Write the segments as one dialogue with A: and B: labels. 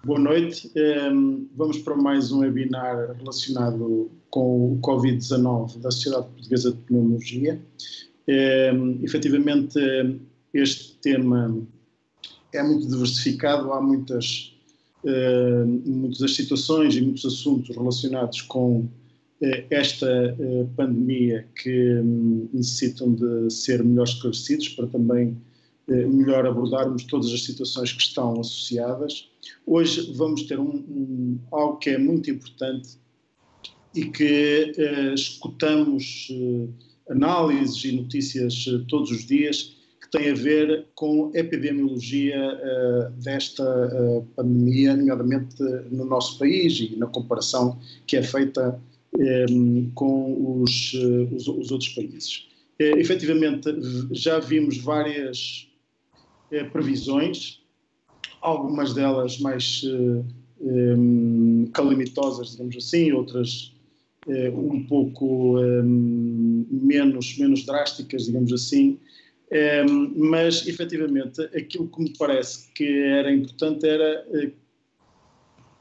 A: Boa noite. Vamos para mais um webinar relacionado com o Covid-19 da Sociedade Portuguesa de Pneumologia. Efetivamente, este tema é muito diversificado, há muitas situações e muitos assuntos relacionados com esta pandemia que necessitam de ser melhor esclarecidos para também melhor abordarmos todas as situações que estão associadas. Hoje vamos ter algo que é muito importante e que escutamos análises e notícias todos os dias, que tem a ver com a epidemiologia desta pandemia, nomeadamente no nosso país e na comparação que é feita com os outros países. Efetivamente, já vimos várias previsões, algumas delas mais calamitosas, digamos assim, outras um pouco menos drásticas, digamos assim, mas efetivamente aquilo que me parece que era importante era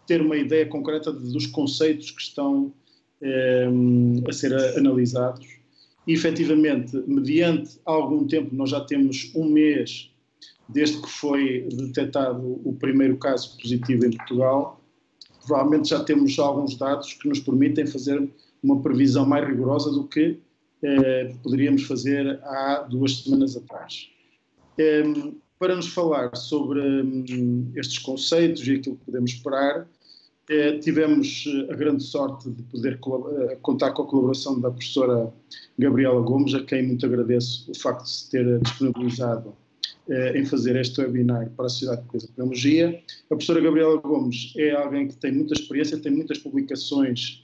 A: ter uma ideia concreta dos conceitos que estão a ser analisados e efetivamente, mediante algum tempo, nós já temos um mês desde que foi detectado o primeiro caso positivo em Portugal, provavelmente já temos alguns dados que nos permitem fazer uma previsão mais rigorosa do que poderíamos fazer há 2 semanas atrás. Para nos falar sobre estes conceitos e aquilo que podemos esperar, tivemos a grande sorte de poder contar com a colaboração da professora Gabriela Gomes, a quem muito agradeço o facto de se ter disponibilizado em fazer este webinar para a Sociedade Portuguesa de Pneumologia. A professora Gabriela Gomes é alguém que tem muita experiência, tem muitas publicações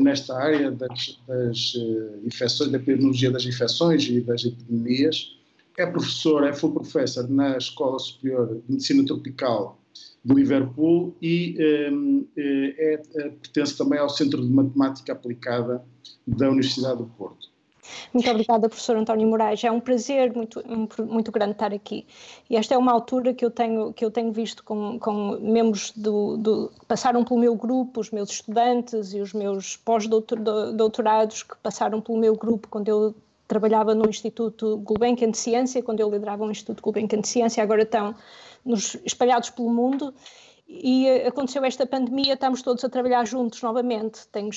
A: nesta área das infecções, da epidemiologia das infecções e das epidemias. É professora, foi professora na Escola Superior de Medicina Tropical de Liverpool e pertence também ao Centro de Matemática Aplicada da Universidade do Porto.
B: Muito obrigada, professor António Moraes. É um prazer muito grande estar aqui. E esta é uma altura que eu tenho visto com membros que passaram pelo meu grupo, os meus estudantes e os meus pós-doutorados que passaram pelo meu grupo quando eu trabalhava no Instituto Gulbenkian de Ciência, quando eu liderava o Instituto Gulbenkian de Ciência, agora estão espalhados pelo mundo. E aconteceu esta pandemia, estamos todos a trabalhar juntos novamente. Tenho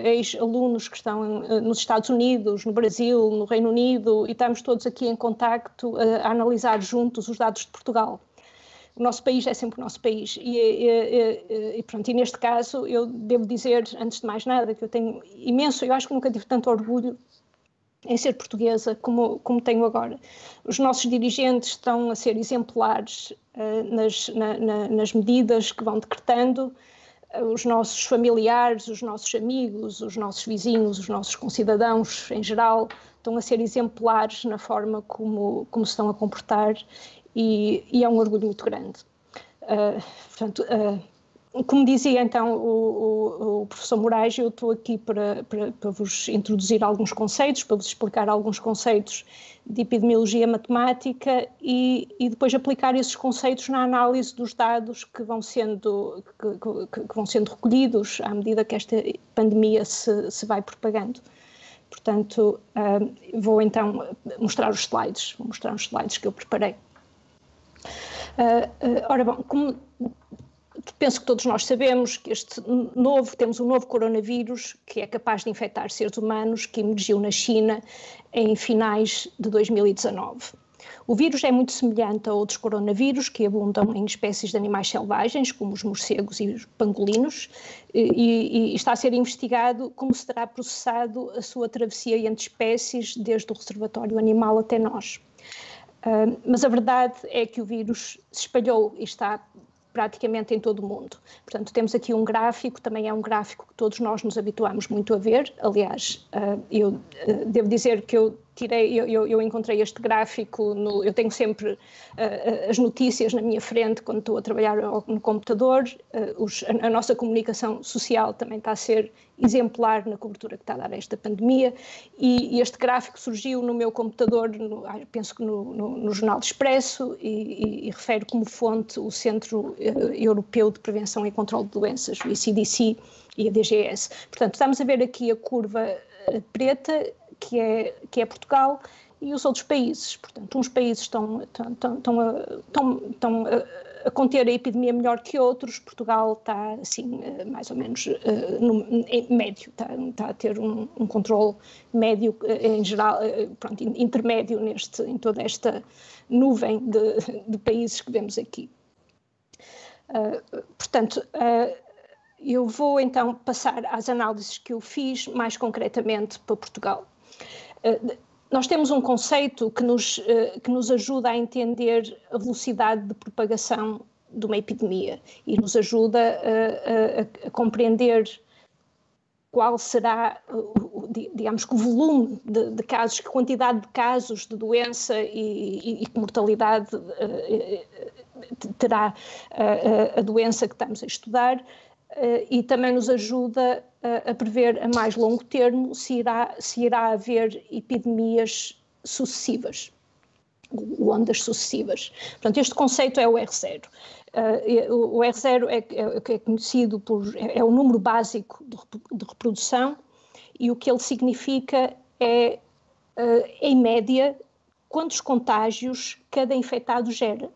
B: ex-alunos que estão nos Estados Unidos, no Brasil, no Reino Unido, e estamos todos aqui em contacto a analisar juntos os dados de Portugal. O nosso país é sempre o nosso país. E neste caso, eu devo dizer, antes de mais nada, que eu tenho imenso, eu acho que nunca tive tanto orgulho em ser portuguesa como tenho agora. Os nossos dirigentes estão a ser exemplares nas medidas que vão decretando, os nossos familiares, os nossos amigos, os nossos vizinhos, os nossos concidadãos em geral, estão a ser exemplares na forma como se estão a comportar e é um orgulho muito grande. Como dizia então o professor Moraes, eu estou aqui para vos introduzir alguns conceitos, para vos explicar alguns conceitos de epidemiologia matemática e depois aplicar esses conceitos na análise dos dados que vão sendo recolhidos à medida que esta pandemia se vai propagando. Portanto, vou então mostrar os slides que eu preparei. Ora bom, penso que todos nós sabemos que temos um novo coronavírus que é capaz de infectar seres humanos, que emergiu na China em finais de 2019. O vírus é muito semelhante a outros coronavírus que abundam em espécies de animais selvagens, como os morcegos e os pangolinos, e está a ser investigado como se terá processado a sua travessia entre espécies, desde o reservatório animal até nós. Mas a verdade é que o vírus se espalhou e está praticamente em todo o mundo. Portanto, temos aqui um gráfico, também é um gráfico que todos nós nos habituamos muito a ver. Aliás, eu devo dizer que eu eu encontrei este gráfico, eu tenho sempre as notícias na minha frente quando estou a trabalhar no computador, a nossa comunicação social também está a ser exemplar na cobertura que está a dar a esta pandemia, e este gráfico surgiu no meu computador, penso que no Jornal de Expresso, e refere como fonte o Centro Europeu de Prevenção e Controlo de Doenças, o ECDC e a DGS. Portanto, estamos a ver aqui a curva preta, que é Portugal, e os outros países. Portanto, uns países estão a conter a epidemia melhor que outros. Portugal está, assim, mais ou menos em médio, está a ter um controle médio, em geral, pronto, intermédio em toda esta nuvem de países que vemos aqui. Portanto, eu vou então passar às análises que eu fiz mais concretamente para Portugal. Nós temos um conceito que nos ajuda a entender a velocidade de propagação de uma epidemia e nos ajuda a compreender qual será, digamos, que o volume de casos, que quantidade de casos de doença e que mortalidade terá a doença que estamos a estudar. E também nos ajuda a prever a mais longo termo se irá haver epidemias sucessivas, ondas sucessivas. Portanto, este conceito é o R0. O R0 é conhecido é o número básico de reprodução, e o que ele significa é, em média, quantos contágios cada infectado gera.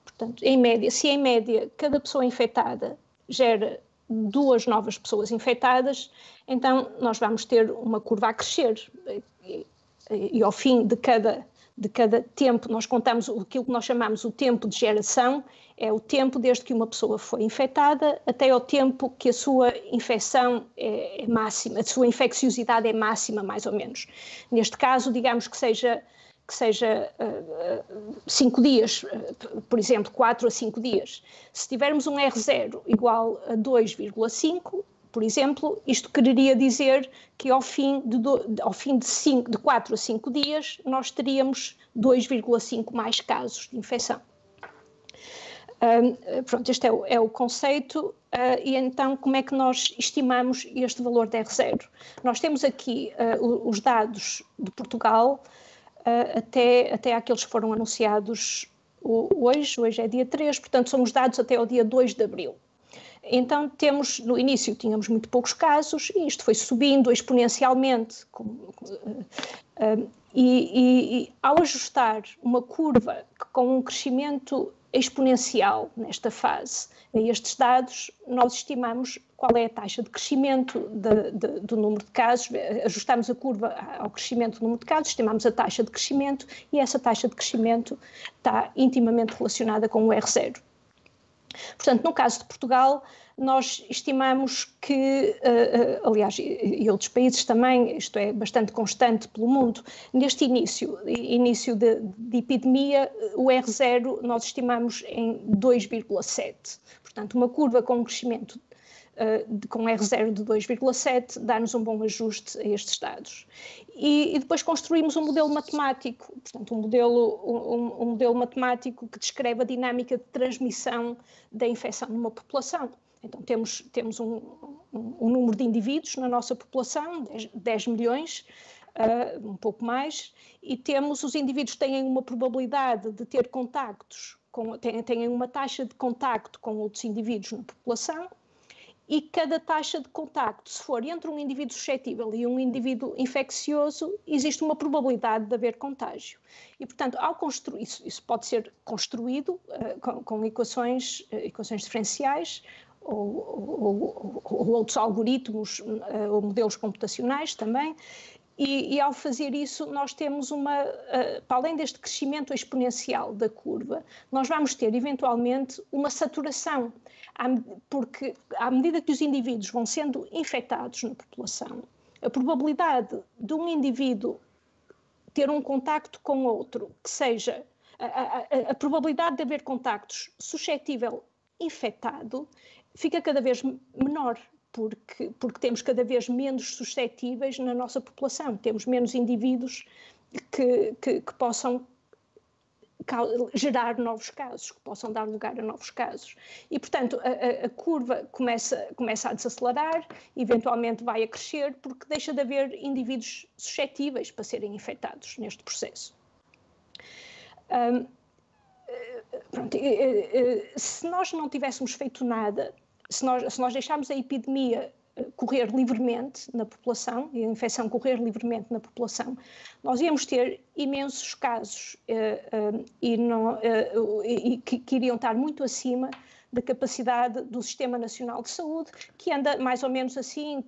B: Portanto, em média, se em média cada pessoa infectada gera 2 novas pessoas infectadas, então nós vamos ter uma curva a crescer, e ao fim de cada tempo nós contamos aquilo que nós chamamos o tempo de geração, é o tempo desde que uma pessoa foi infectada até ao tempo que a sua infecção é máxima, a sua infecciosidade é máxima, mais ou menos. Neste caso, digamos que seja 5 dias, por exemplo, 4 a 5 dias. Se tivermos um R0 igual a 2,5, por exemplo, isto quereria dizer que ao fim de 4 a 5 dias nós teríamos 2,5 mais casos de infecção. Pronto, este é o conceito, e então como é que nós estimamos este valor de R0? Nós temos aqui os dados de Portugal, até aqueles que foram anunciados hoje é dia 3, portanto são os dados até ao dia 2 de abril. Então no início tínhamos muito poucos casos, e isto foi subindo exponencialmente, e ao ajustar uma curva com um crescimento exponencial nesta fase a estes dados, nós estimamos qual é a taxa de crescimento do número de casos, ajustamos a curva ao crescimento do número de casos, estimamos a taxa de crescimento, e essa taxa de crescimento está intimamente relacionada com o R0. Portanto, no caso de Portugal, nós estimamos que, aliás, e outros países também, isto é bastante constante pelo mundo, neste início de epidemia, o R0 nós estimamos em 2,7. Portanto, uma curva com um crescimento com R0 de 2,7 dá-nos um bom ajuste a estes dados. E depois construímos um modelo matemático, portanto um modelo matemático que descreve a dinâmica de transmissão da infecção numa população. Então temos um número de indivíduos na nossa população, 10 milhões, um pouco mais, e os indivíduos têm uma probabilidade de ter contactos, têm uma taxa de contacto com outros indivíduos na população, e cada taxa de contacto, se for entre um indivíduo suscetível e um indivíduo infeccioso, existe uma probabilidade de haver contágio. E, portanto, ao construir isso pode ser construído com equações diferenciais ou outros algoritmos ou modelos computacionais também. E ao fazer isso, nós temos para além deste crescimento exponencial da curva, nós vamos ter eventualmente uma saturação, porque à medida que os indivíduos vão sendo infectados na população, a probabilidade de um indivíduo ter um contacto com outro, que seja a probabilidade de haver contactos suscetível infectado, fica cada vez menor. Porque temos cada vez menos suscetíveis na nossa população, temos menos indivíduos que possam gerar novos casos, que possam dar lugar a novos casos. E, portanto, a curva começa a desacelerar, eventualmente vai a crescer, porque deixa de haver indivíduos suscetíveis para serem infectados neste processo. Pronto, se nós não tivéssemos feito nada, se nós deixarmos a epidemia correr livremente na população, e a infecção correr livremente na população, nós íamos ter imensos casos que iriam estar muito acima da capacidade do Sistema Nacional de Saúde, que anda mais ou menos assim,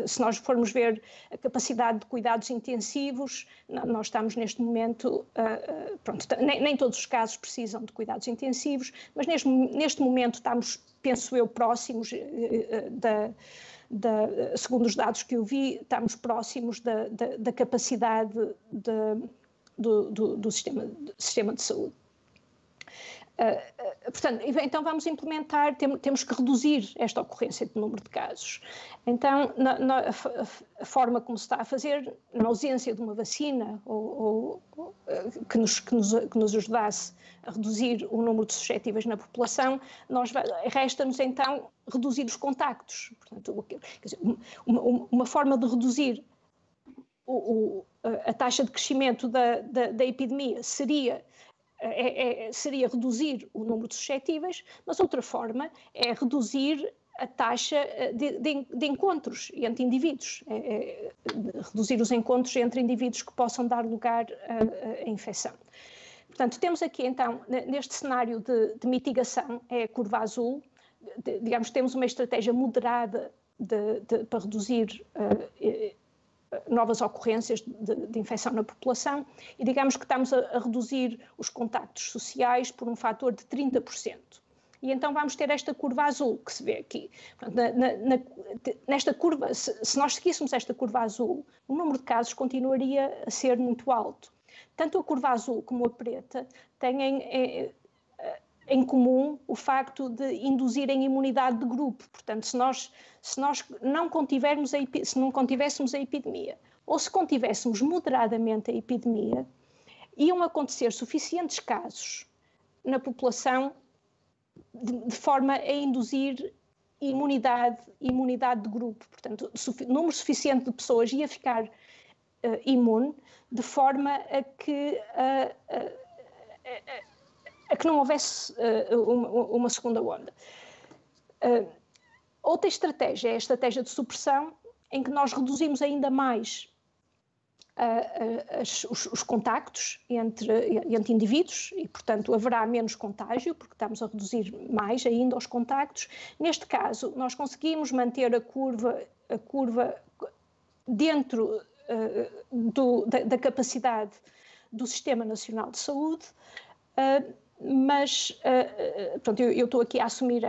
B: se nós formos ver a capacidade de cuidados intensivos, nós estamos neste momento, pronto, nem todos os casos precisam de cuidados intensivos, mas neste momento estamos, penso eu, próximos segundo os dados que eu vi, estamos próximos da capacidade do sistema de saúde. Portanto, então vamos implementar, temos que reduzir esta ocorrência de número de casos. Então, a forma como se está a fazer, na ausência de uma vacina que nos ajudasse a reduzir o número de suscetíveis na população, resta-nos então reduzir os contactos. Portanto, quer dizer, uma forma de reduzir a taxa de crescimento da epidemia seria reduzir o número de suscetíveis, mas outra forma é reduzir a taxa de encontros entre indivíduos, reduzir os encontros entre indivíduos que possam dar lugar à infecção. Portanto, temos aqui então, neste cenário de mitigação, é a curva azul, digamos, temos uma estratégia moderada para reduzir novas ocorrências de infecção na população e digamos que estamos a reduzir os contactos sociais por um fator de 30%. E então vamos ter esta curva azul que se vê aqui. Nesta curva, se nós seguíssemos esta curva azul, o número de casos continuaria a ser muito alto. Tanto a curva azul como a preta têm em comum o facto de induzirem imunidade de grupo. Portanto, se nós não contivéssemos a epidemia, ou se contivéssemos moderadamente a epidemia, iam acontecer suficientes casos na população de forma a induzir imunidade de grupo. Portanto, número suficiente de pessoas ia ficar imune, de forma a que não houvesse uma segunda onda. Outra estratégia é a estratégia de supressão, em que nós reduzimos ainda mais os contactos entre indivíduos e, portanto, haverá menos contágio, porque estamos a reduzir mais ainda os contactos. Neste caso, nós conseguimos manter a curva dentro da capacidade do Sistema Nacional de Saúde, mas, portanto, eu estou aqui a assumir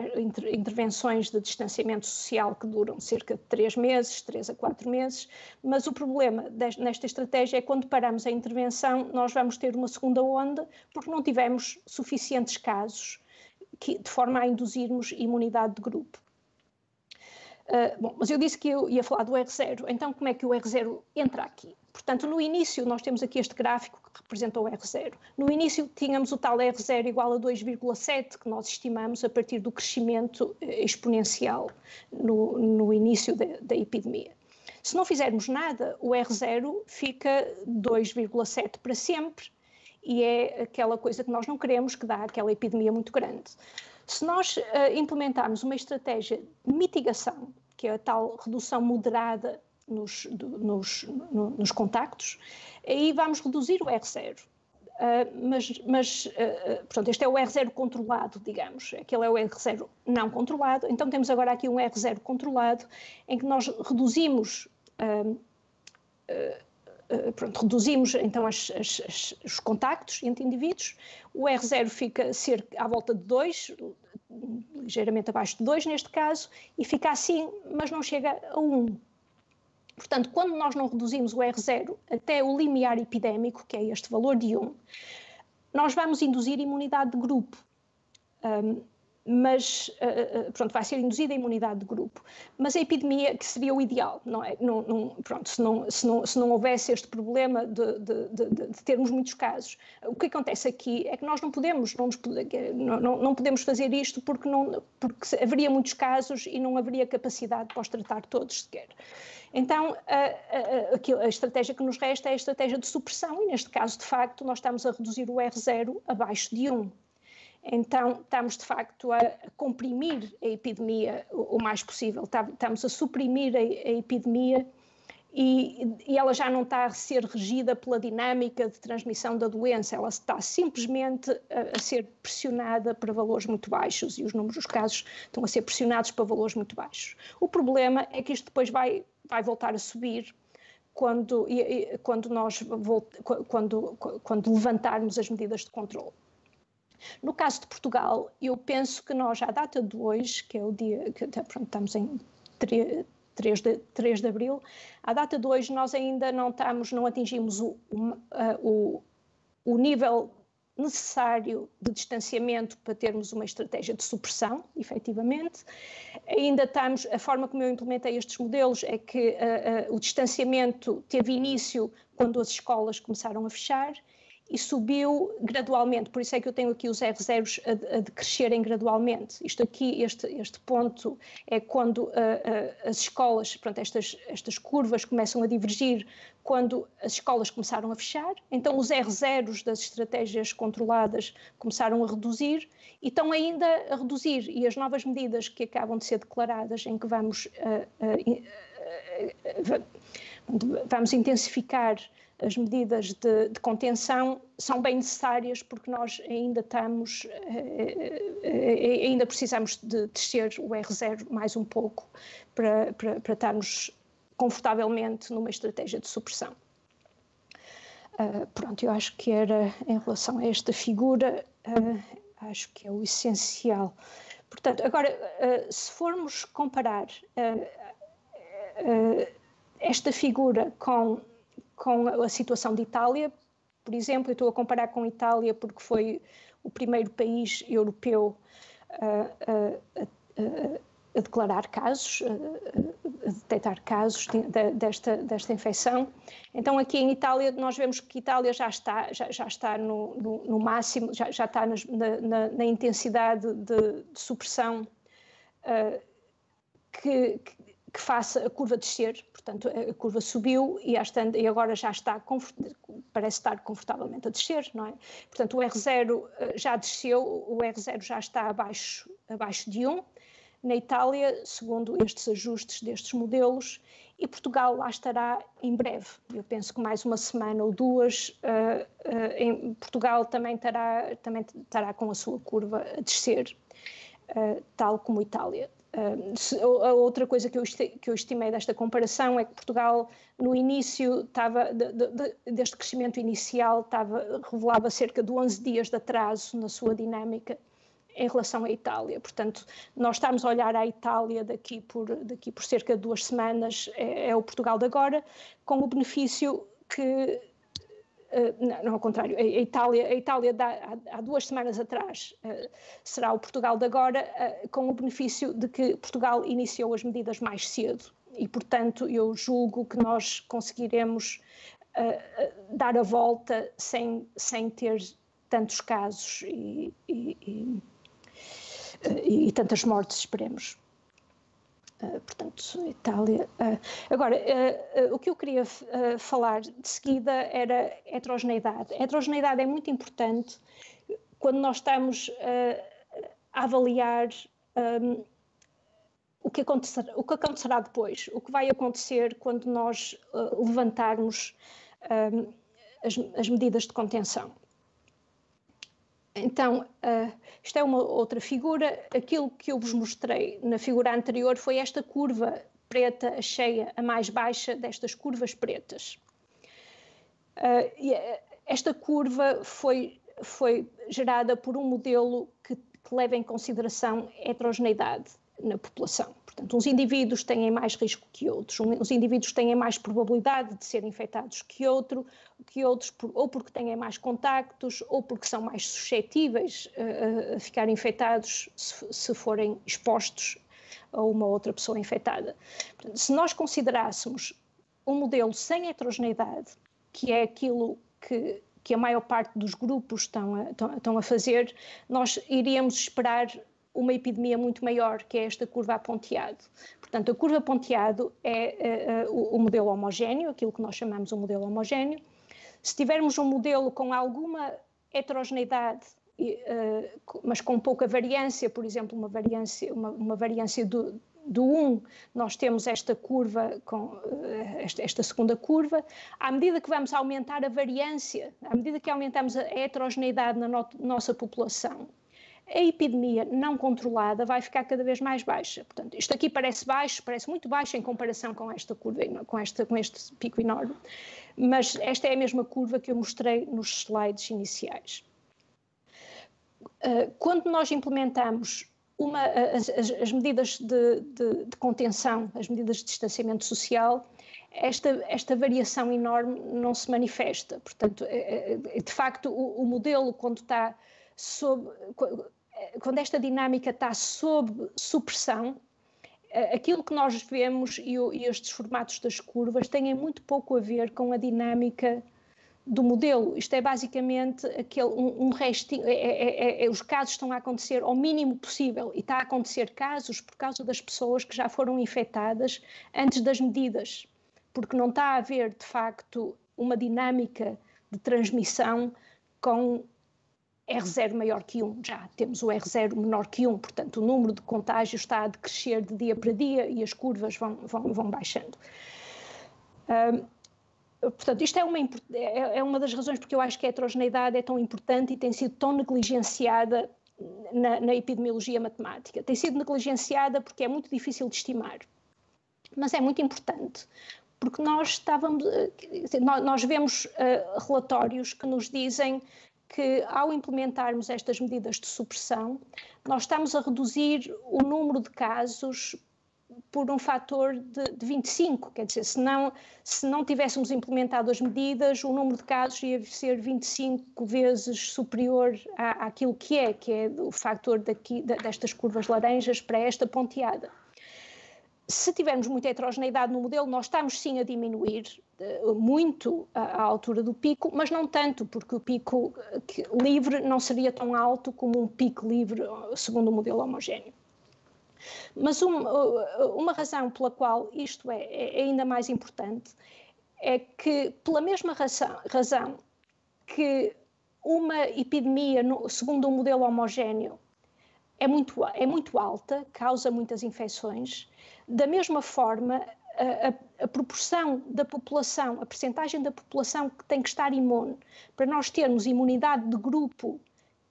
B: intervenções de distanciamento social que duram cerca de 3 a 4 meses, mas o problema nesta estratégia é que quando paramos a intervenção nós vamos ter uma segunda onda porque não tivemos suficientes casos de forma a induzirmos imunidade de grupo. Bom, mas eu disse que eu ia falar do R0, então como é que o R0 entra aqui? Portanto, no início, nós temos aqui este gráfico que representa o R0. No início, tínhamos o tal R0 igual a 2,7, que nós estimamos a partir do crescimento exponencial no início da epidemia. Se não fizermos nada, o R0 fica 2,7 para sempre, e é aquela coisa que nós não queremos, que dá aquela epidemia muito grande. Se nós implementarmos uma estratégia de mitigação, que é a tal redução moderada nos contactos, aí vamos reduzir o R0. Portanto, este é o R0 controlado, digamos, aquele é o R0 não controlado. Então temos agora aqui um R0 controlado, em que nós reduzimos reduzimos então os contactos entre indivíduos, o R0 fica à volta de 2, ligeiramente abaixo de 2 neste caso, e fica assim, mas não chega a 1. Portanto, quando nós não reduzimos o R0 até o limiar epidémico, que é este valor de 1, nós vamos induzir imunidade de grupo. mas, pronto, vai ser induzida a imunidade de grupo. Mas a epidemia, que seria o ideal, não é? Pronto, se não houvesse este problema de termos muitos casos. O que acontece aqui é que nós não podemos fazer isto porque haveria muitos casos e não haveria capacidade para os tratar todos sequer. Então, a estratégia que nos resta é a estratégia de supressão e, neste caso, de facto, nós estamos a reduzir o R0 abaixo de 1. Então, estamos, de facto, a comprimir a epidemia o mais possível. Estamos a suprimir a epidemia e ela já não está a ser regida pela dinâmica de transmissão da doença. Ela está simplesmente a ser pressionada para valores muito baixos e os números dos casos estão a ser pressionados para valores muito baixos. O problema é que isto depois vai voltar a subir quando levantarmos as medidas de controle. No caso de Portugal, eu penso que nós, à data de hoje, que é o dia, pronto, estamos em 3 de abril, à data de hoje nós ainda não atingimos o nível necessário de distanciamento para termos uma estratégia de supressão, efetivamente. Ainda estamos, a forma como eu implementei estes modelos é que o distanciamento teve início quando as escolas começaram a fechar e subiu gradualmente, por isso é que eu tenho aqui os R0s a decrescerem gradualmente. Isto aqui, este ponto é quando as escolas, pronto, estas curvas começam a divergir quando as escolas começaram a fechar, então os R0s das estratégias controladas começaram a reduzir e estão ainda a reduzir, e as novas medidas que acabam de ser declaradas em que vamos intensificar as medidas de contenção são bem necessárias porque nós ainda precisamos de descer o R0 mais um pouco para estarmos confortavelmente numa estratégia de supressão. Pronto, eu acho que era em relação a esta figura, acho que é o essencial. Portanto, agora, se formos comparar esta figura com a situação de Itália, por exemplo, eu estou a comparar com a Itália porque foi o primeiro país europeu a declarar casos, a detectar casos desta infecção. Então aqui em Itália nós vemos que a Itália já está no máximo, já está na intensidade de supressão que faça a curva descer, portanto a curva subiu e agora já parece estar confortavelmente a descer, não é? Portanto o R0 já desceu, o R0 já está abaixo de 1 na Itália, segundo estes ajustes destes modelos, e Portugal lá estará em breve. Eu penso que mais uma semana ou duas, em Portugal também estará com a sua curva a descer, tal como a Itália. A outra coisa que eu estimei desta comparação é que Portugal, no início, deste crescimento inicial, revelava cerca de 11 dias de atraso na sua dinâmica em relação à Itália. Portanto, nós estamos a olhar à Itália daqui por cerca de 2 semanas, é o Portugal de agora, com o benefício que... Não, ao contrário, a Itália há 2 semanas atrás será o Portugal de agora, com o benefício de que Portugal iniciou as medidas mais cedo e, portanto, eu julgo que nós conseguiremos dar a volta sem ter tantos casos e tantas mortes, esperemos. Portanto, Itália. Agora, o que eu queria falar de seguida era heterogeneidade. A heterogeneidade é muito importante quando nós estamos a avaliar o que acontecerá depois, o que vai acontecer quando nós levantarmos as medidas de contenção. Então, isto é uma outra figura. Aquilo que eu vos mostrei na figura anterior foi esta curva preta, a cheia, a mais baixa destas curvas pretas. Esta curva foi gerada por um modelo que leva em consideração a heterogeneidade. na população. Portanto, uns indivíduos têm mais risco que outros, uns indivíduos têm mais probabilidade de serem infectados que outros, ou porque têm mais contactos, ou porque são mais suscetíveis a ficar infectados se forem expostos a uma outra pessoa infectada. Portanto, se nós considerássemos um modelo sem heterogeneidade, que é aquilo que a maior parte dos grupos estão a fazer, nós iríamos esperar uma epidemia muito maior, que é esta curva a ponteado. Portanto, a curva a ponteado é o modelo homogéneo, aquilo que nós chamamos de um modelo homogéneo. Se tivermos um modelo com alguma heterogeneidade, mas com pouca variância, por exemplo, uma variância do 1, nós temos esta curva, esta segunda curva. À medida que vamos aumentar a variância, à medida que aumentamos a heterogeneidade na nossa população, a epidemia não controlada vai ficar cada vez mais baixa. Portanto, isto aqui parece baixo, parece muito baixo em comparação com esta curva, com este pico enorme, mas esta é a mesma curva que eu mostrei nos slides iniciais. Quando nós implementamos as medidas de contenção, as medidas de distanciamento social, esta variação enorme não se manifesta. Portanto, de facto, o modelo, quando esta dinâmica está sob supressão, aquilo que nós vemos e estes formatos das curvas têm muito pouco a ver com a dinâmica do modelo. Isto é basicamente um restinho, os casos estão a acontecer ao mínimo possível, e está a acontecer casos por causa das pessoas que já foram infectadas antes das medidas, porque não está a haver, de facto, uma dinâmica de transmissão com R0 maior que 1, já temos o R0 menor que 1, portanto o número de contágios está a decrescer de dia para dia e as curvas vão baixando. Portanto, isto é uma das razões porque eu acho que a heterogeneidade é tão importante e tem sido tão negligenciada na epidemiologia matemática. Tem sido negligenciada porque é muito difícil de estimar, mas é muito importante, porque nós vemos relatórios que nos dizem que, ao implementarmos estas medidas de supressão, nós estamos a reduzir o número de casos por um fator de 25, quer dizer, se não tivéssemos implementado as medidas, o número de casos ia ser 25 vezes superior àquilo que é o fator destas curvas laranjas para esta ponteada. Se tivermos muita heterogeneidade no modelo, nós estamos sim a diminuir muito a altura do pico, mas não tanto, porque o pico livre não seria tão alto como um pico livre segundo o modelo homogéneo. Mas uma razão pela qual isto é ainda mais importante é que, pela mesma razão que uma epidemia, segundo um modelo homogéneo, é muito alta, causa muitas infecções, da mesma forma a proporção da população, a percentagem da população que tem que estar imune, para nós termos imunidade de grupo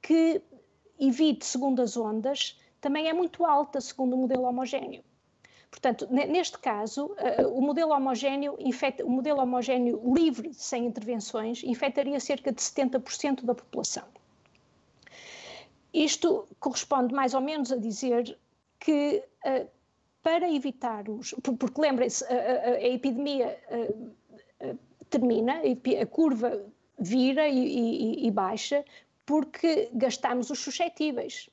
B: que evite segundas ondas, também é muito alta, segundo o modelo homogéneo. Portanto, neste caso, o modelo homogéneo livre, sem intervenções, infectaria cerca de 70% da população. Isto corresponde mais ou menos a dizer que, para evitarmos, porque lembrem-se, a epidemia termina, a curva vira e baixa, porque gastamos os suscetíveis.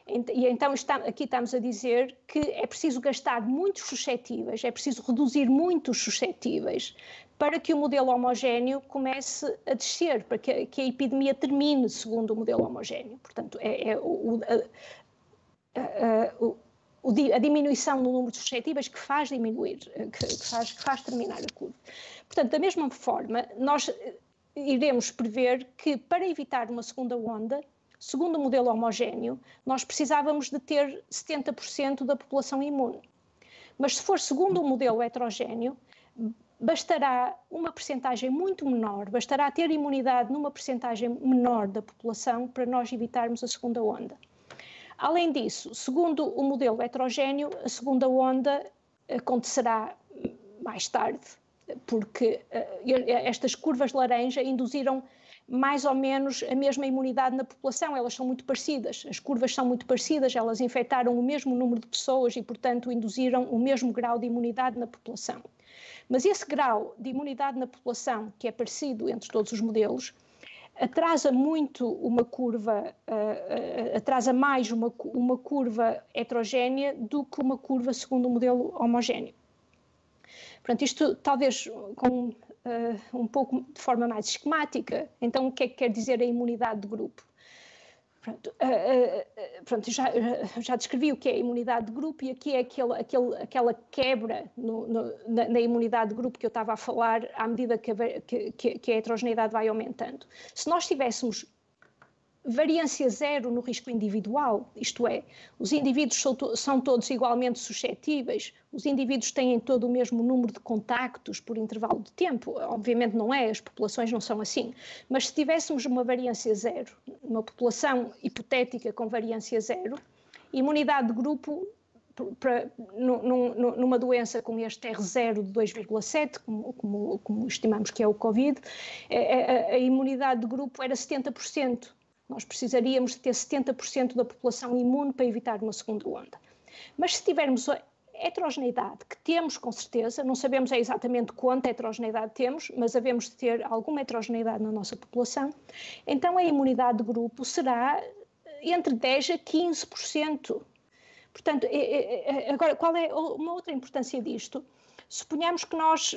B: E então aqui estamos a dizer que é preciso gastar muitos suscetíveis, é preciso reduzir muitos suscetíveis para que o modelo homogéneo comece a descer, para que a epidemia termine segundo o modelo homogéneo. Portanto, a diminuição no número de suscetíveis que faz diminuir, que faz terminar a curva. Portanto, da mesma forma, nós iremos prever que, para evitar uma segunda onda, segundo o modelo homogéneo, nós precisávamos de ter 70% da população imune. Mas se for segundo o modelo heterogéneo, bastará uma percentagem muito menor, bastará ter imunidade numa percentagem menor da população para nós evitarmos a segunda onda. Além disso, segundo o modelo heterogéneo, a segunda onda acontecerá mais tarde, porque estas curvas laranja induziram mais ou menos a mesma imunidade na população, elas são muito parecidas, as curvas são muito parecidas, elas infectaram o mesmo número de pessoas e, portanto, induziram o mesmo grau de imunidade na população. Mas esse grau de imunidade na população, que é parecido entre todos os modelos, atrasa muito uma curva, atrasa mais uma curva heterogénea do que uma curva segundo o modelo homogéneo. Portanto, isto talvez com um pouco de forma mais esquemática. Então, o que é que quer dizer a imunidade de grupo? Pronto, já descrevi o que é a imunidade de grupo, e aqui é aquela quebra na imunidade de grupo que eu estava a falar à medida que a heterogeneidade vai aumentando. Se nós tivéssemos variância zero no risco individual, isto é, os indivíduos são todos igualmente suscetíveis, os indivíduos têm todo o mesmo número de contactos por intervalo de tempo, obviamente não é, as populações não são assim, mas se tivéssemos uma variância zero, uma população hipotética com variância zero, imunidade de grupo, numa doença com este R0 de 2,7, como estimamos que é o Covid, a imunidade de grupo era 70%. Nós precisaríamos de ter 70% da população imune para evitar uma segunda onda. Mas se tivermos a heterogeneidade, que temos com certeza, não sabemos exatamente quanta heterogeneidade temos, mas havemos de ter alguma heterogeneidade na nossa população, então a imunidade de grupo será entre 10% a 15%. Portanto, agora, qual é uma outra importância disto? Suponhamos que nós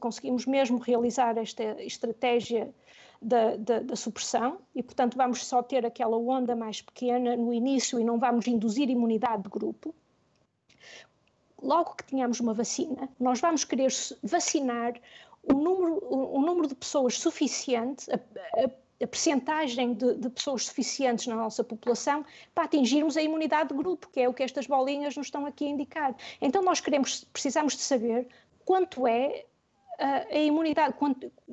B: conseguimos mesmo realizar esta estratégia da supressão e, portanto, vamos só ter aquela onda mais pequena no início e não vamos induzir imunidade de grupo. Logo que tenhamos uma vacina, nós vamos querer vacinar um número de pessoas suficiente, a percentagem de pessoas suficientes na nossa população para atingirmos a imunidade de grupo, que é o que estas bolinhas nos estão aqui a indicar. Então nós precisamos de saber quanto é a imunidade,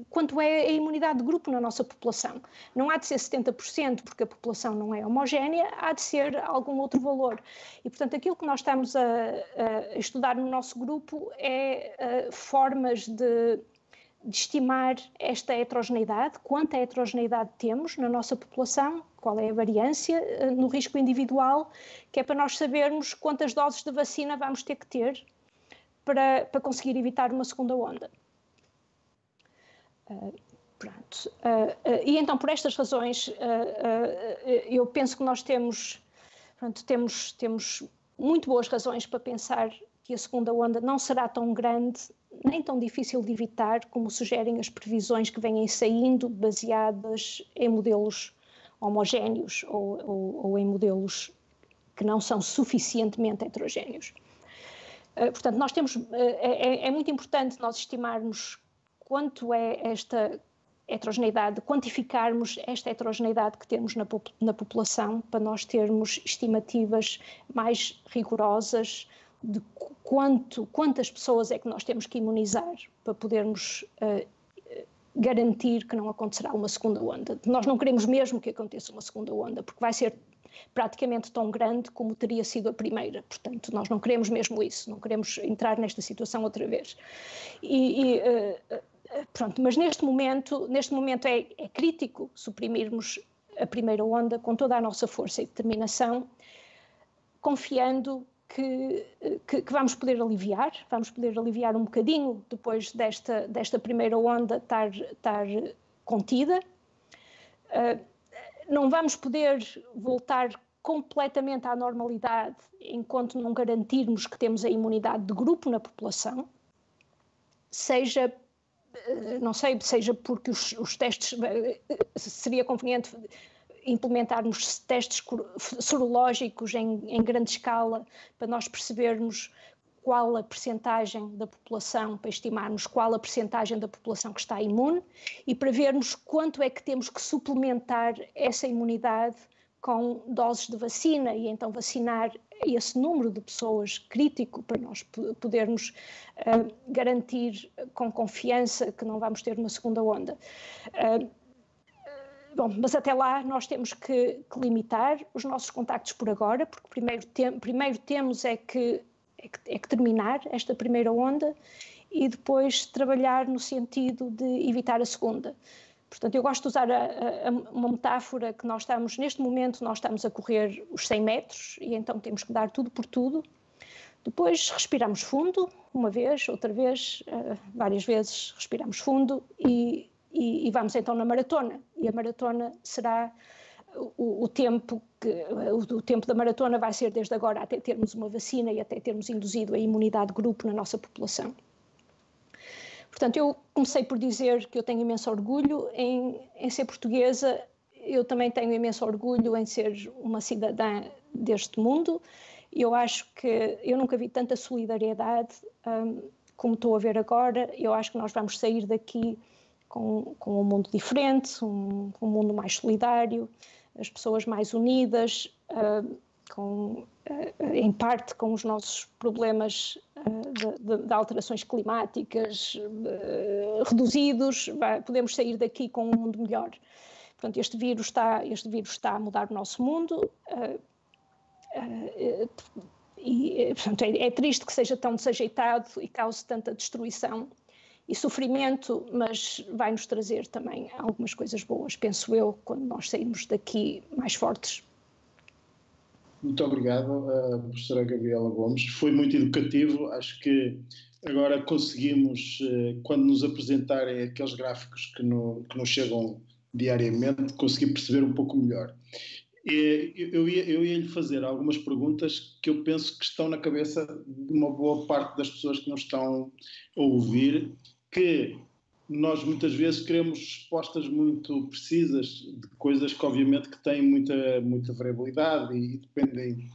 B: quanto é a imunidade de grupo na nossa população. Não há de ser 70%, porque a população não é homogénea, há de ser algum outro valor. E, portanto, aquilo que nós estamos a estudar no nosso grupo é formas de estimar esta heterogeneidade, quanta heterogeneidade temos na nossa população, qual é a variância no risco individual, que é para nós sabermos quantas doses de vacina vamos ter que ter para conseguir evitar uma segunda onda. E então, por estas razões, eu penso que nós temos muito boas razões para pensar que a segunda onda não será tão grande nem tão difícil de evitar como sugerem as previsões que vêm saindo baseadas em modelos homogéneos ou em modelos que não são suficientemente heterogéneos. Portanto, nós é muito importante nós estimarmos quanto é esta heterogeneidade, quantificarmos esta heterogeneidade que temos na população para nós termos estimativas mais rigorosas de quantas pessoas é que nós temos que imunizar para podermos garantir que não acontecerá uma segunda onda. Nós não queremos mesmo que aconteça uma segunda onda, porque vai ser praticamente tão grande como teria sido a primeira. Portanto, nós não queremos mesmo isso, não queremos entrar nesta situação outra vez. Pronto, mas neste momento é crítico suprimirmos a primeira onda com toda a nossa força e determinação, confiando que vamos poder aliviar um bocadinho depois desta primeira onda estar contida. Não vamos poder voltar completamente à normalidade enquanto não garantirmos que temos a imunidade de grupo na população, seja porque os testes, seria conveniente implementarmos testes sorológicos em grande escala para nós percebermos qual a percentagem da população, para estimarmos qual a percentagem da população que está imune e para vermos quanto é que temos que suplementar essa imunidade com doses de vacina e então vacinar esse número de pessoas crítico para nós podermos garantir com confiança que não vamos ter uma segunda onda. Bom, mas até lá nós temos que limitar os nossos contactos por agora, porque primeiro temos é que terminar esta primeira onda e depois trabalhar no sentido de evitar a segunda. Portanto, eu gosto de usar uma metáfora que neste momento nós estamos a correr os 100 metros e então temos que dar tudo por tudo. Depois respiramos fundo, uma vez, outra vez, várias vezes respiramos fundo e vamos então na maratona. E a maratona será o tempo da maratona vai ser desde agora até termos uma vacina e até termos induzido a imunidade de grupo na nossa população. Portanto, eu comecei por dizer que eu tenho imenso orgulho em ser portuguesa, eu também tenho imenso orgulho em ser uma cidadã deste mundo. Eu acho que eu nunca vi tanta solidariedade como estou a ver agora. Eu acho que nós vamos sair daqui com um mundo diferente, um mundo mais solidário, as pessoas mais unidas, em parte com os nossos problemas de alterações climáticas reduzidos, podemos sair daqui com um mundo melhor. Portanto, este vírus está a mudar o nosso mundo e, portanto, é triste que seja tão desajeitado e cause tanta destruição e sofrimento, mas vai-nos trazer também algumas coisas boas, penso eu, quando nós sairmos daqui mais fortes.
A: Muito obrigado, professora Gabriela Gomes. Foi muito educativo. Acho que agora conseguimos, quando nos apresentarem aqueles gráficos que nos chegam diariamente, conseguir perceber um pouco melhor. Eu ia-lhe fazer algumas perguntas que eu penso que estão na cabeça de uma boa parte das pessoas que nos estão a ouvir, que nós muitas vezes queremos respostas muito precisas de coisas que obviamente que têm muita variabilidade e dependem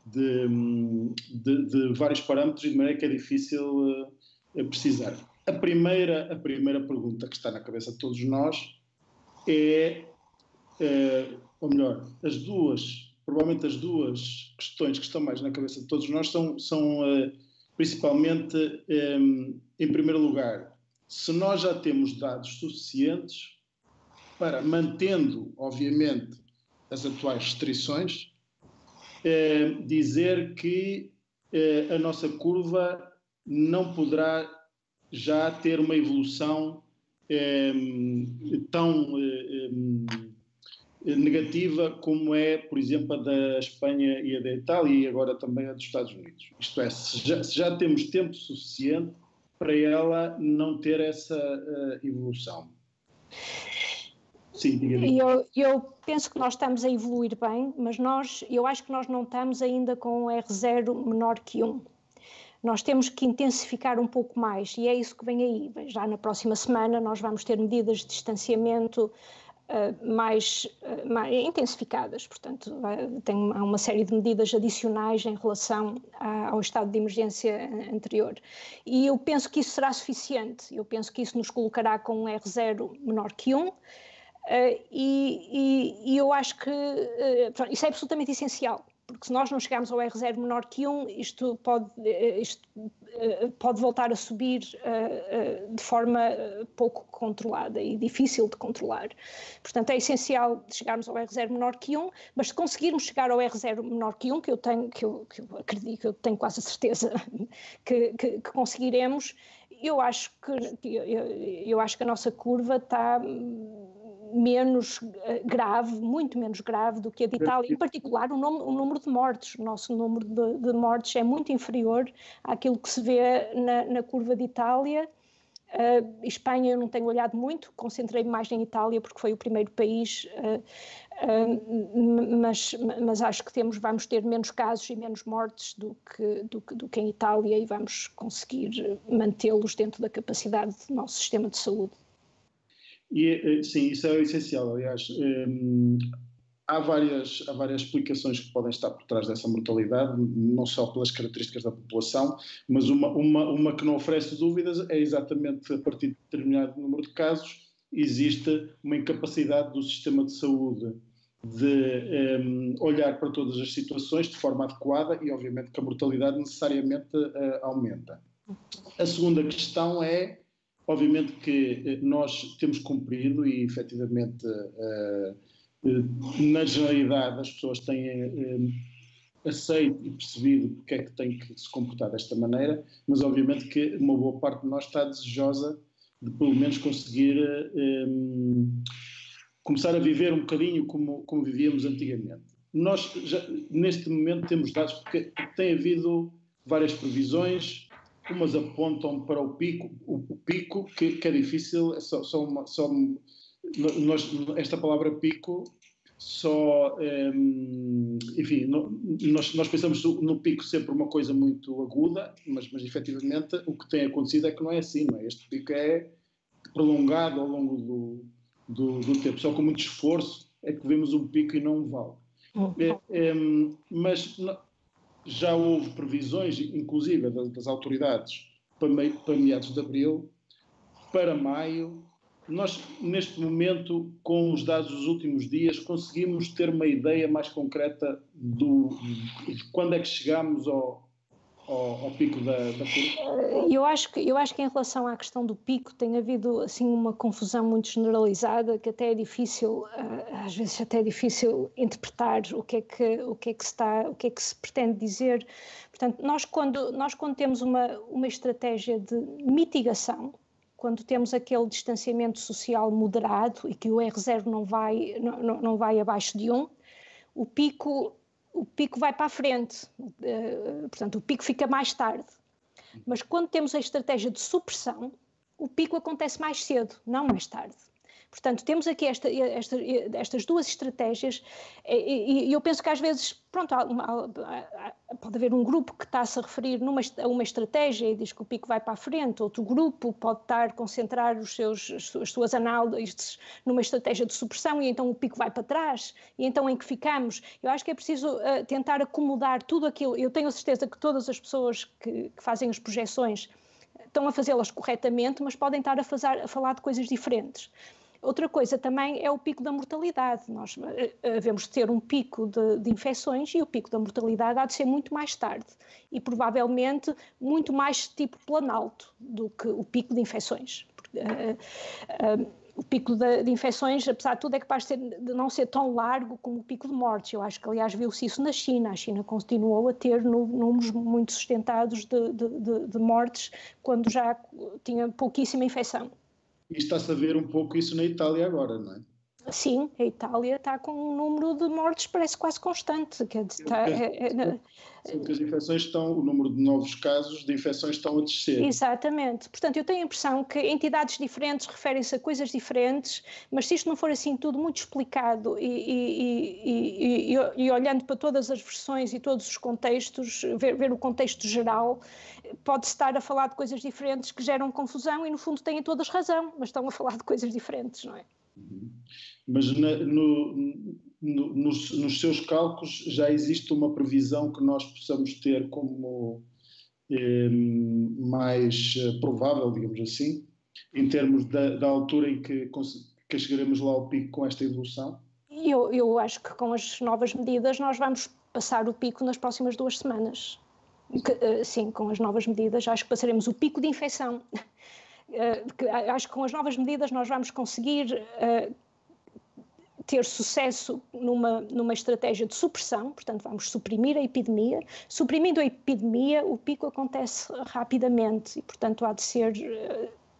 A: de vários parâmetros e de maneira que é difícil precisar. A primeira pergunta que está na cabeça de todos nós ou melhor, provavelmente as duas questões que estão mais na cabeça de todos nós são principalmente, em primeiro lugar, se nós já temos dados suficientes para, mantendo, obviamente, as atuais restrições, dizer que a nossa curva não poderá já ter uma evolução tão negativa como é, por exemplo, a da Espanha e a da Itália e agora também a dos Estados Unidos. Isto é, se já temos tempo suficiente para ela não ter essa evolução. Sim, diga.
B: Eu penso que nós estamos a evoluir bem, mas eu acho que nós não estamos ainda com um R0 menor que 1. Nós temos que intensificar um pouco mais e é isso que vem aí. Já na próxima semana nós vamos ter medidas de distanciamento mais intensificadas, portanto há uma série de medidas adicionais em relação ao estado de emergência anterior e eu penso que isso será suficiente, eu penso que isso nos colocará com um R0 menor que 1 e eu acho que isso é absolutamente essencial, porque se nós não chegarmos ao R0 menor que 1, isto pode voltar a subir de forma pouco controlada e difícil de controlar. Portanto, é essencial chegarmos ao R0 menor que 1, mas se conseguirmos chegar ao R0 menor que 1, que eu acredito, que eu tenho quase a certeza que conseguiremos, eu acho que a nossa curva está menos grave, muito menos grave do que a de Itália, em particular o número de mortes. O nosso número de mortes é muito inferior àquilo que se vê na curva de Itália. Espanha eu não tenho olhado muito, concentrei-me mais em Itália porque foi o primeiro país, mas acho que vamos ter menos casos e menos mortes do que em Itália e vamos conseguir mantê-los dentro da capacidade do nosso sistema de saúde.
A: E, sim, isso é essencial. Aliás, há várias explicações que podem estar por trás dessa mortalidade, não só pelas características da população, mas uma que não oferece dúvidas é exatamente a partir de determinado número de casos existe uma incapacidade do sistema de saúde de olhar para todas as situações de forma adequada e obviamente que a mortalidade necessariamente aumenta. A segunda questão é obviamente que nós temos cumprido e, efetivamente, na generalidade, as pessoas têm aceito e percebido porque é que tem que se comportar desta maneira, mas obviamente que uma boa parte de nós está desejosa de pelo menos conseguir começar a viver um bocadinho como vivíamos antigamente. Nós, neste momento, temos dados porque tem havido várias previsões, umas apontam para o pico que é difícil, esta palavra pico, enfim, nós pensamos no pico sempre uma coisa muito aguda, mas efetivamente o que tem acontecido é que não é assim, não é? Este pico é prolongado ao longo do tempo, só com muito esforço é que vemos um pico e não um vale. Mas já houve previsões, inclusive das autoridades, para meados de abril, para maio. Nós, neste momento, com os dados dos últimos dias, conseguimos ter uma ideia mais concreta de quando é que chegamos ao pico da curva?
B: Eu acho que em relação à questão do pico tem havido assim uma confusão muito generalizada que até é difícil, às vezes até é difícil interpretar o que é que se pretende dizer. Portanto, nós quando temos uma estratégia de mitigação, quando temos aquele distanciamento social moderado e que o R0 não vai abaixo de 1, o pico vai para a frente, portanto o pico fica mais tarde. Mas quando temos a estratégia de supressão, o pico acontece mais cedo, não mais tarde. Portanto, temos aqui estas duas estratégias e eu penso que às vezes, pronto, pode haver um grupo que está-se a referir a uma estratégia e diz que o pico vai para a frente, outro grupo pode estar a concentrar as suas análises numa estratégia de supressão e então o pico vai para trás e então em que ficamos. Eu acho que é preciso tentar acomodar tudo aquilo. Eu tenho a certeza que todas as pessoas que fazem as projeções estão a fazê-las corretamente, mas podem estar a falar de coisas diferentes. Outra coisa também é o pico da mortalidade. Nós devemos ter um pico de infecções e o pico da mortalidade há de ser muito mais tarde e provavelmente muito mais tipo planalto do que o pico de infecções. O pico de infecções, apesar de tudo, é capaz de não ser tão largo como o pico de mortes. Eu acho que, aliás, viu-se isso na China. A China continuou a ter números muito sustentados de mortes quando já tinha pouquíssima infecção.
A: E está-se a ver um pouco isso na Itália agora, não é?
B: Sim, a Itália está com um número de mortes parece quase constante.
A: As infecções o número de novos casos de infecções estão a descer.
B: Exatamente. Portanto, eu tenho a impressão que entidades diferentes referem-se a coisas diferentes, mas se isto não for assim tudo muito explicado e olhando para todas as versões e todos os contextos, ver o contexto geral, pode-se estar a falar de coisas diferentes que geram confusão e no fundo têm todas razão, mas estão a falar de coisas diferentes, não é?
A: Mas nos seus cálculos já existe uma previsão que nós possamos ter como mais provável, digamos assim, em termos da altura em que chegaremos lá ao pico com esta evolução?
B: Eu acho que com as novas medidas nós vamos passar o pico nas próximas 2 semanas. Sim, com as novas medidas acho que passaremos o pico de infecção. Acho que com as novas medidas nós vamos conseguir ter sucesso numa estratégia de supressão, portanto vamos suprimir a epidemia. Suprimindo a epidemia, o pico acontece rapidamente e, portanto, há de ser,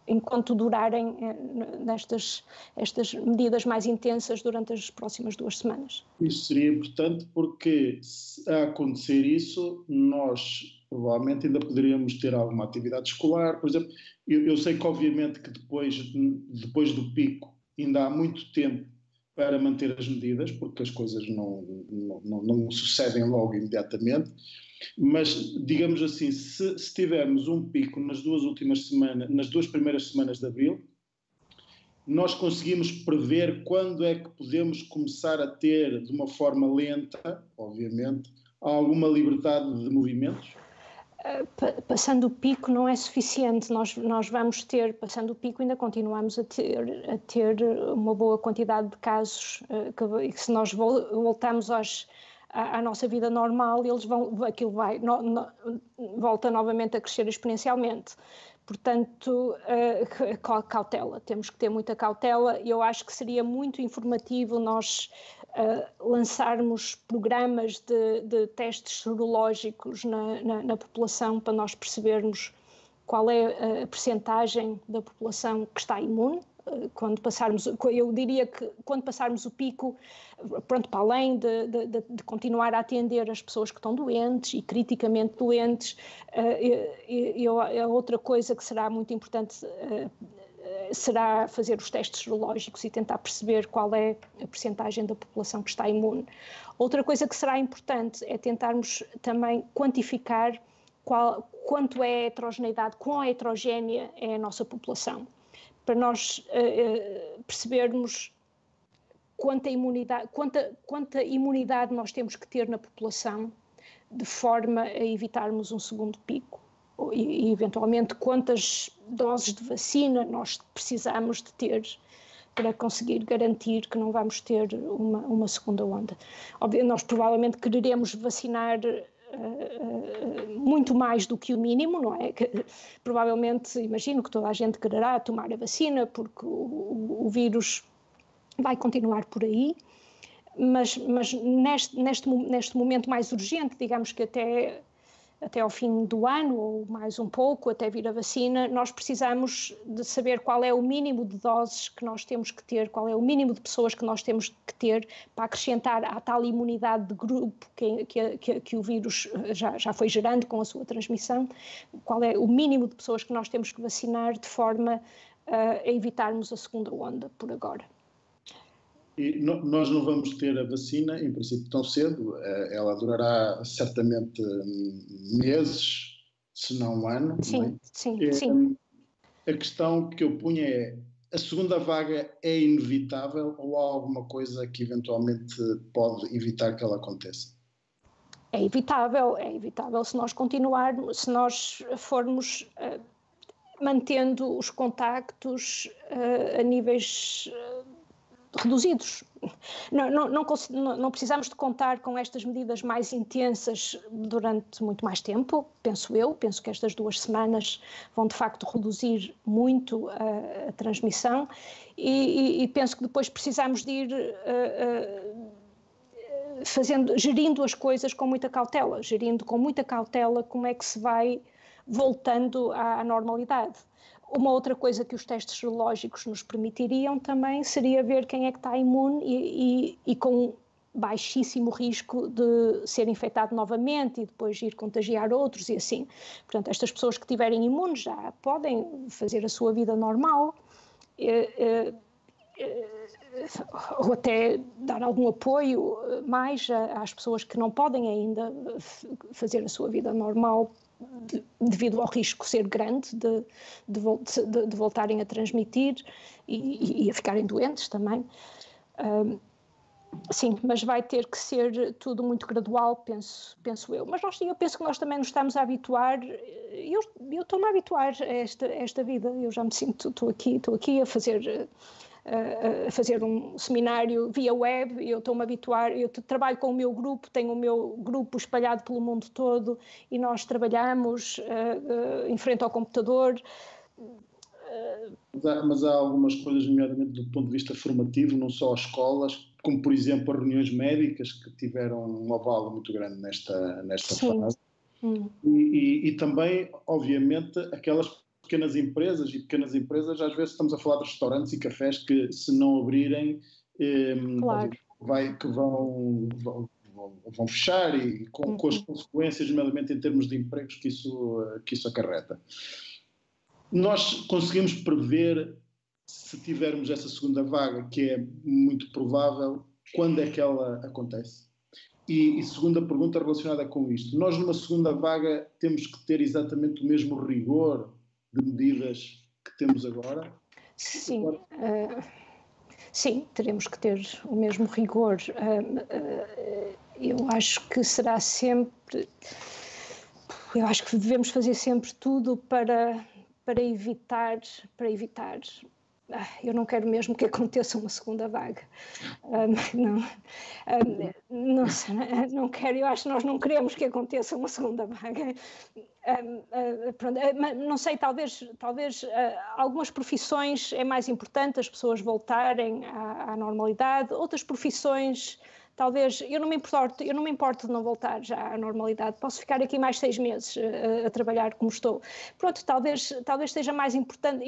B: enquanto durarem estas medidas mais intensas durante as próximas 2 semanas.
A: Isso seria importante porque, se a acontecer isso, nós provavelmente ainda poderíamos ter alguma atividade escolar, por exemplo. Eu sei que obviamente que depois do pico ainda há muito tempo para manter as medidas, porque as coisas não sucedem logo imediatamente, mas digamos assim, se tivermos um pico nas 2 últimas semanas, nas 2 primeiras semanas de abril, nós conseguimos prever quando é que podemos começar a ter, de uma forma lenta, obviamente, alguma liberdade de movimentos?
B: Passando o pico não é suficiente, nós vamos ter, passando o pico ainda continuamos a ter uma boa quantidade de casos, que se nós voltamos à nossa vida normal, aquilo volta novamente a crescer exponencialmente. Portanto, cautela, temos que ter muita cautela. Eu acho que seria muito informativo nós lançarmos programas de testes sorológicos na população para nós percebermos qual é a percentagem da população que está imune. Quando passarmos, eu diria que quando passarmos o pico, pronto, para além de continuar a atender as pessoas que estão doentes e criticamente doentes, a outra coisa que será muito importante será fazer os testes serológicos e tentar perceber qual é a percentagem da população que está imune. Outra coisa que será importante é tentarmos também quantificar quanto é a heterogeneidade, quão heterogénea é a nossa população, para nós percebermos quanta imunidade nós temos que ter na população, de forma a evitarmos um segundo pico, e eventualmente quantas doses de vacina nós precisamos de ter para conseguir garantir que não vamos ter uma segunda onda. Obviamente, nós provavelmente quereremos vacinar muito mais do que o mínimo, não é? Que, provavelmente, imagino que toda a gente quererá tomar a vacina porque o vírus vai continuar por aí, mas neste momento mais urgente, digamos que até ao fim do ano ou mais um pouco, até vir a vacina, nós precisamos de saber qual é o mínimo de doses que nós temos que ter, qual é o mínimo de pessoas que nós temos que ter para acrescentar à tal imunidade de grupo que o vírus já foi gerando com a sua transmissão, qual é o mínimo de pessoas que nós temos que vacinar de forma a evitarmos a segunda onda por agora.
A: E nós não vamos ter a vacina, em princípio, tão cedo. Ela durará certamente meses, se não um ano.
B: Sim,
A: não é?
B: sim.
A: A questão que eu punha é: a segunda vaga é inevitável ou há alguma coisa que eventualmente pode evitar que ela aconteça?
B: É evitável se nós continuarmos, se nós formos mantendo os contactos a níveis reduzidos. Não precisamos de contar com estas medidas mais intensas durante muito mais tempo, penso que estas 2 semanas vão de facto reduzir muito a transmissão e penso que depois precisamos de ir gerindo as coisas com muita cautela, como é que se vai voltando à normalidade. Uma outra coisa que os testes serológicos nos permitiriam também seria ver quem é que está imune e com baixíssimo risco de ser infectado novamente e depois ir contagiar outros e assim. Portanto, estas pessoas que estiverem imunes já podem fazer a sua vida normal, ou até dar algum apoio mais às pessoas que não podem ainda fazer a sua vida normal devido ao risco ser grande de voltarem a transmitir e a ficarem doentes também. Sim, mas vai ter que ser tudo muito gradual, penso eu. Mas eu penso que nós também nos estamos a habituar, eu estou-me a habituar a esta vida, eu já me sinto, estou aqui a fazer um seminário via web, eu estou-me a habituar, eu trabalho com o meu grupo, tenho o meu grupo espalhado pelo mundo todo e nós trabalhamos em frente ao computador.
A: Mas há algumas coisas, nomeadamente do ponto de vista formativo, não só as escolas, como por exemplo as reuniões médicas, que tiveram um avalo muito grande nesta fase. E também, obviamente, aquelas pequenas empresas, às vezes estamos a falar de restaurantes e cafés que, se não abrirem,
B: claro.
A: vão fechar e com as consequências, nomeadamente em termos de empregos que isso acarreta. Nós conseguimos prever, se tivermos essa segunda vaga, que é muito provável, quando é que ela acontece? E segunda pergunta relacionada com isto: nós numa segunda vaga temos que ter exatamente o mesmo rigor de medidas que temos agora?
B: Sim, sim, teremos que ter o mesmo rigor. Eu acho que será sempre... Eu acho que devemos fazer sempre tudo para evitar eu não quero mesmo que aconteça uma segunda vaga. Não sei, não quero, eu acho que nós não queremos que aconteça uma segunda vaga. Pronto, não sei, talvez algumas profissões é mais importante as pessoas voltarem à normalidade, outras profissões talvez, eu não me importo de não voltar já à normalidade, posso ficar aqui mais 6 meses a trabalhar como estou. Pronto, talvez seja mais importante,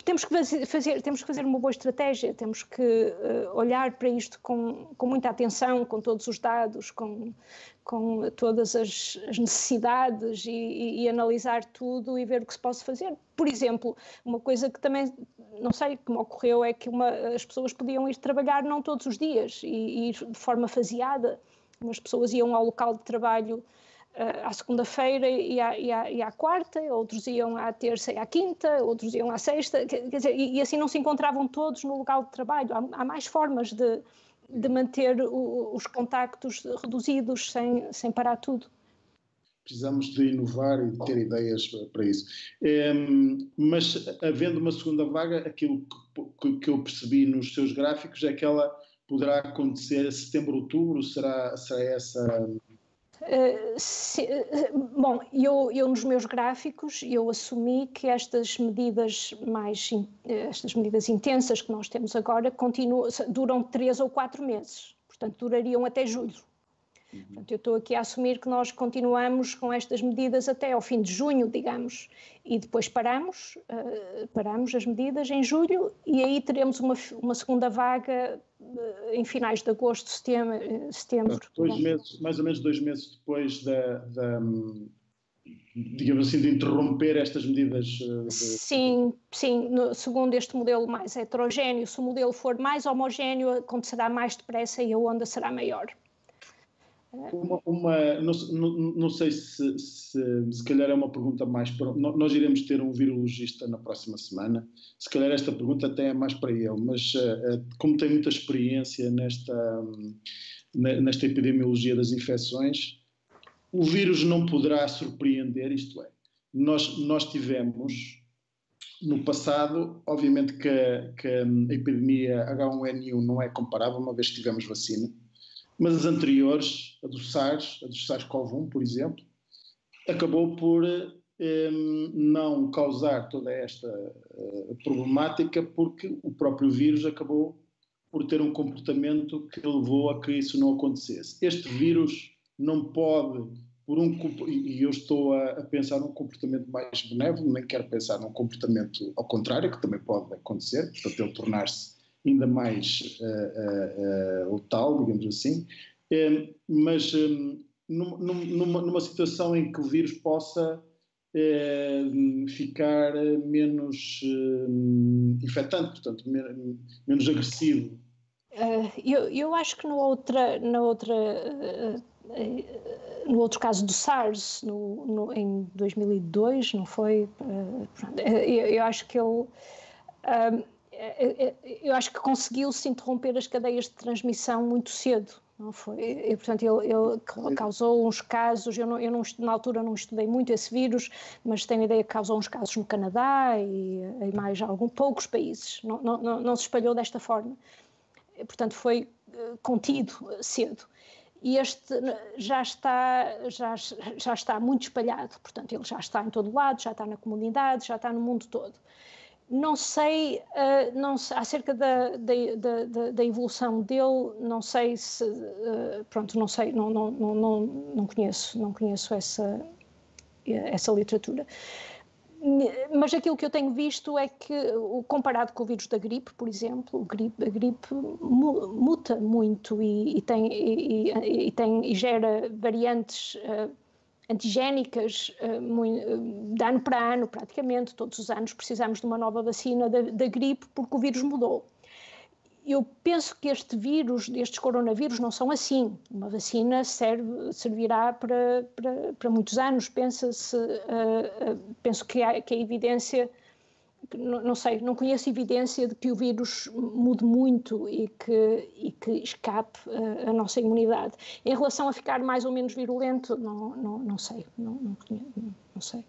B: temos que fazer uma boa estratégia, temos que olhar para isto com muita atenção, com todos os dados, com todas as necessidades e analisar tudo e ver o que se pode fazer. Por exemplo, uma coisa que também, não sei, que me ocorreu é que as pessoas podiam ir trabalhar não todos os dias e ir de forma faseada. Umas pessoas iam ao local de trabalho à segunda-feira e à quarta, outros iam à terça e à quinta, outros iam à sexta, quer dizer, e assim não se encontravam todos no local de trabalho. Há mais formas de manter os contactos reduzidos sem parar tudo.
A: Precisamos de inovar e de ter ideias para isso. Mas, havendo uma segunda vaga, aquilo que eu percebi nos seus gráficos é que ela poderá acontecer em setembro, outubro, será essa...
B: Bom, eu nos meus gráficos eu assumi que estas medidas intensas que nós temos agora duram 3 ou 4 meses, portanto durariam até julho. Portanto, eu estou aqui a assumir que nós continuamos com estas medidas até ao fim de junho, digamos, e depois paramos as medidas em julho e aí teremos uma segunda vaga em finais de agosto, setembro.
A: 2 meses, mais ou menos 2 meses depois digamos assim, de interromper estas medidas.
B: Sim, segundo este modelo mais heterogéneo, se o modelo for mais homogéneo, acontecerá mais depressa e a onda será maior.
A: Não sei se calhar é uma pergunta mais para... Nós iremos ter um virologista na próxima semana, se calhar esta pergunta até é mais para ele, mas como tem muita experiência nesta epidemiologia das infecções, o vírus não poderá surpreender, isto é, nós tivemos no passado, obviamente que a epidemia H1N1 não é comparável, uma vez que tivemos vacina, mas as anteriores, a do SARS-CoV-1, por exemplo, acabou por não causar toda esta problemática porque o próprio vírus acabou por ter um comportamento que levou a que isso não acontecesse. Este vírus não pode, e eu estou a pensar num comportamento mais benévolo, nem quero pensar num comportamento ao contrário, que também pode acontecer, portanto ele tornar-se ainda mais letal, digamos assim, mas numa situação em que o vírus possa ficar menos infectante, portanto, menos agressivo.
B: Eu acho que no outro caso do SARS, em 2002, não foi? Eu acho que ele... eu acho que conseguiu-se interromper as cadeias de transmissão muito cedo, não foi? E, portanto, ele causou uns casos, eu na altura não estudei muito esse vírus, mas tenho a ideia que causou uns casos no Canadá e mais poucos países, não se espalhou desta forma. Portanto, foi contido cedo. E este já está muito espalhado, portanto, ele já está em todo lado, já está na comunidade, já está no mundo todo. Não sei acerca da evolução dele, não sei se, não sei, não conheço essa literatura. Mas aquilo que eu tenho visto é que, comparado com o vírus da gripe, por exemplo, a gripe muta muito e gera variantes antigénicas de ano para ano, praticamente. Todos os anos precisamos de uma nova vacina da gripe porque o vírus mudou. Eu penso que estes coronavírus não são assim. Uma vacina servirá para muitos anos. Penso que a evidência, não sei, não conheço evidência de que o vírus mude muito e que escape a nossa imunidade. Em relação a ficar mais ou menos virulento, não sei, não sei.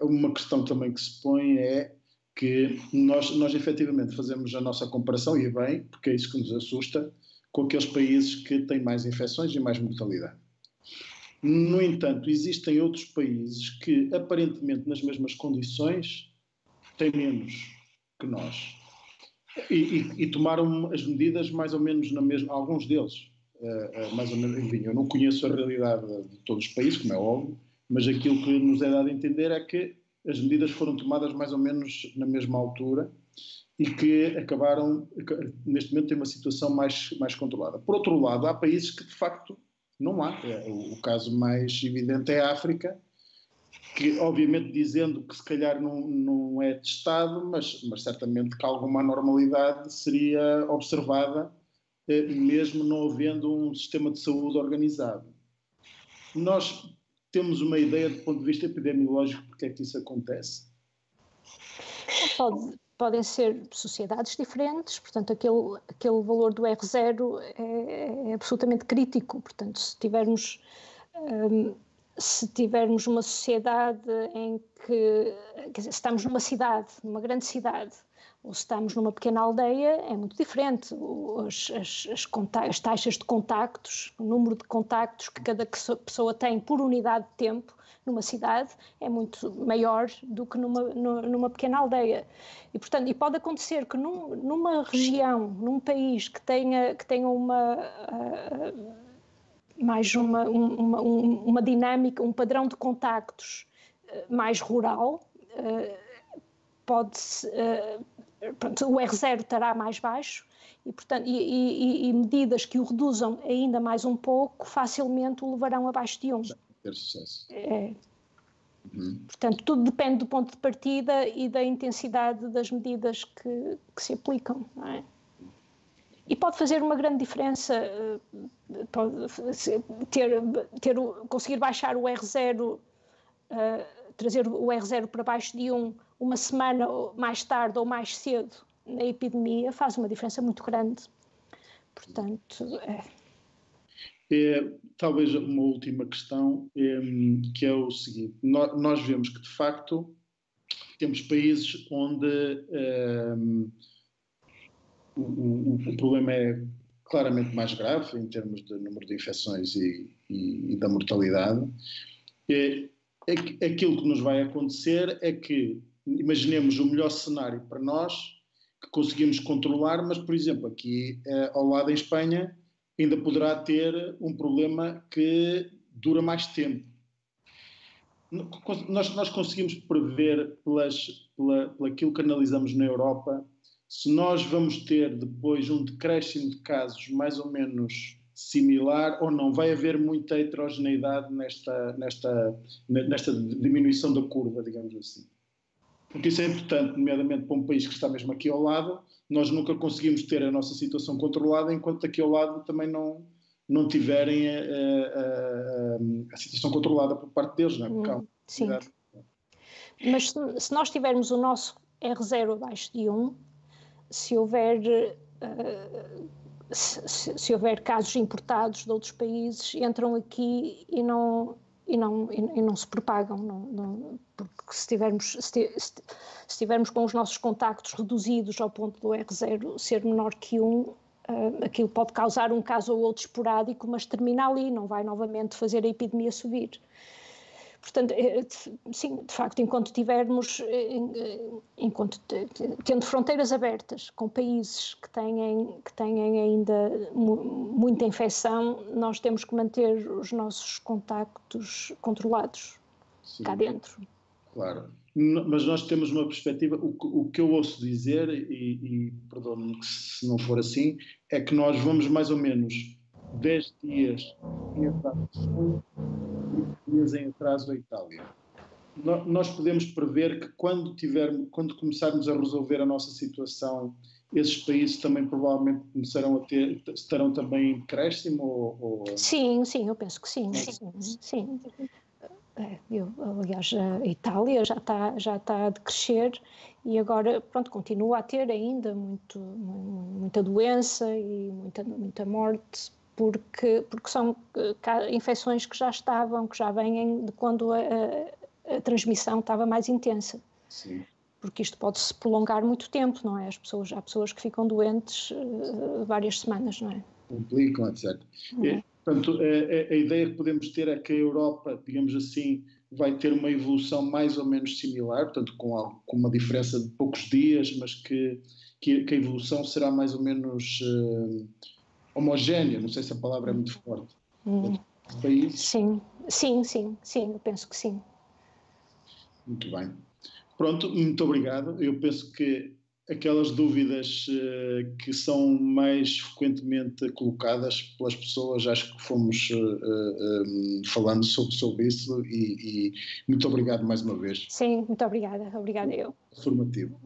A: Uma questão também que se põe é que nós efetivamente fazemos a nossa comparação, e bem, porque é isso que nos assusta, com aqueles países que têm mais infecções e mais mortalidade. No entanto, existem outros países que, aparentemente, nas mesmas condições, têm menos que nós. E tomaram as medidas mais ou menos na mesma, alguns deles, mais ou menos, enfim, eu não conheço a realidade de todos os países, como é óbvio, mas aquilo que nos é dado a entender é que as medidas foram tomadas mais ou menos na mesma altura e que acabaram, neste momento, tem uma situação mais controlada. Por outro lado, há países que, de facto, não há. O caso mais evidente é a África, que, obviamente, dizendo que se calhar não é testado, mas certamente que alguma anormalidade seria observada, mesmo não havendo um sistema de saúde organizado. Nós temos uma ideia, do ponto de vista epidemiológico, porque é que isso acontece?
B: Podem ser sociedades diferentes, portanto, aquele valor do R0 é absolutamente crítico. Portanto, se tivermos uma sociedade em que, quer dizer, se estamos numa cidade, numa grande cidade, ou se estamos numa pequena aldeia, é muito diferente. As taxas de contactos, o número de contactos que cada pessoa tem por unidade de tempo numa cidade é muito maior do que numa pequena aldeia. E, portanto, pode acontecer que numa região, num país que tenha uma dinâmica, um padrão de contactos mais rural, o R0 estará mais baixo e, portanto, e medidas que o reduzam ainda mais um pouco facilmente o levarão abaixo de 1.
A: Ter sucesso.
B: Portanto, tudo depende do ponto de partida e da intensidade das medidas que se aplicam, não é? E pode fazer uma grande diferença, conseguir baixar o R0, trazer o R0 para baixo de 1 uma semana mais tarde ou mais cedo na epidemia faz uma diferença muito grande. Portanto,
A: talvez uma última questão, que é o seguinte: nós vemos que, de facto, temos países onde o problema é claramente mais grave em termos de número de infecções e da mortalidade. Aquilo que nos vai acontecer é que, imaginemos o melhor cenário para nós, que conseguimos controlar, mas, por exemplo, aqui ao lado em Espanha, ainda poderá ter um problema que dura mais tempo. Nós conseguimos prever, aquilo que analisamos na Europa, se nós vamos ter depois um decréscimo de casos mais ou menos similar ou não. Vai haver muita heterogeneidade nesta diminuição da curva, digamos assim. Porque isso é importante, nomeadamente para um país que está mesmo aqui ao lado. Nós nunca conseguimos ter a nossa situação controlada enquanto aqui ao lado também não tiverem a situação controlada por parte deles, não é?
B: Sim. Mas se nós tivermos o nosso R0 abaixo de 1, se houver casos importados de outros países, entram aqui e não se propagam, porque se tivermos com os nossos contactos reduzidos ao ponto do R0 ser menor que 1, aquilo pode causar um caso ou outro esporádico, mas termina ali, não vai novamente fazer a epidemia subir. Portanto, sim, de facto, tendo fronteiras abertas com países que têm ainda muita infecção, nós temos que manter os nossos contactos controlados. Sim, cá dentro.
A: Claro. Mas nós temos uma perspectiva, o que eu ouço dizer, e perdão-me se não for assim, é que nós vamos mais ou menos 10 dias em atraso e 10 dias em atraso à Itália. Nós podemos prever que quando começarmos a resolver a nossa situação, esses países também provavelmente estarão também em decréscimo? Ou...
B: Sim, eu penso que sim. Sim. Aliás, a Itália já está a decrescer e agora, continua a ter ainda muita doença e muita morte porque são infecções que já vêm de quando a transmissão estava mais intensa.
A: Sim.
B: Porque isto pode-se prolongar muito tempo, não é? Há pessoas que ficam doentes várias semanas, não é?
A: Complicam, etc. Portanto, a ideia que podemos ter é que a Europa, digamos assim, vai ter uma evolução mais ou menos similar, portanto, com uma diferença de poucos dias, mas que a evolução será mais ou menos homogénea, não sei se a palavra é muito forte. Entre os países.
B: Sim, eu penso que sim.
A: Muito bem. Pronto, muito obrigado. Eu penso que aquelas dúvidas que são mais frequentemente colocadas pelas pessoas, acho que fomos falando sobre isso e muito obrigado mais uma vez.
B: Sim, muito obrigada. Obrigada eu.
A: Formativo.